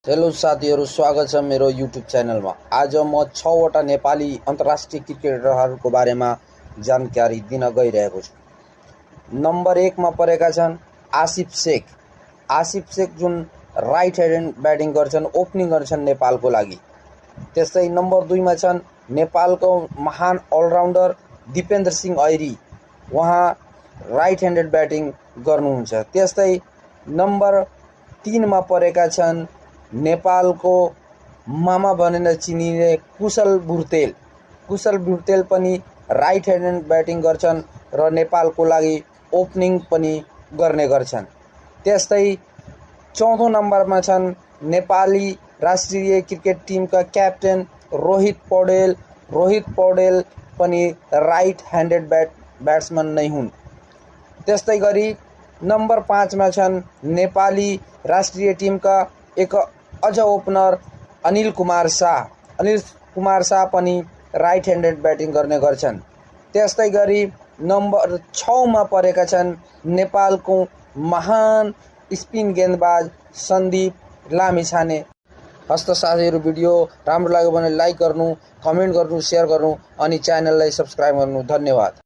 Hello साथीहरु, स्वागत छ मेरो युट्युब च्यानलमा। आज म 6 वटा नेपाली अन्तर्राष्ट्रिय क्रिकेटरहरूको बारेमा जानकारी दिन गइरहेको छु। नम्बर 1 मा परेका छन् आसिफ शेख। आसिफ शेख जुन राइट ह्यान्ड ब्याटिङ गर्छन्, ओपनिङ गर्छन् नेपालको लागि। त्यस्तै नम्बर 2 मा छन् नेपालको महान अलराउन्डर दिपेन्द्र सिंह ऐरी। उहाँ राइट ह्यान्डेड ब्याटिङ गर्नुहुन्छ। त्यस्तै नम्बर 3 मा परेका छन् नेपालको मामा भनेर चिनिने कुशल बुर्तेल। कुशल बुर्तेल पनि राइट ह्यान्डेड ब्याटिङ गर्छन् र नेपालको लागि ओपनिङ पनि गर्ने गर्छन्। त्यस्तै 14औं नम्बरमा छन् नेपाली राष्ट्रिय क्रिकेट टिमका क्याप्टेन रोहित पौडेल। रोहित पौडेल पनि राइट ह्यान्डेड ब्याट्सम्यान नै हुन्। त्यस्तै गरी नम्बर 5 मा छन् नेपाली राष्ट्रिय टिमका एक अझ ओपनर अनिल कुमार शाह। अनिल कुमार शाह पनि राइट ह्यान्डेड ब्याटिङ गर्ने गर्छन्। त्यस्तै गरी नम्बर 6 मा परेका छन् नेपालको महान स्पिन गेन्दबाज सन्दीप लामिछाने। हस्त साथीहरु, भिडियो राम्रो लाग्यो भने लाइक गर्नु, कमेन्ट गर्नु, शेयर गर्नु अनि च्यानललाई सब्स्क्राइब गर्नु। धन्यवाद।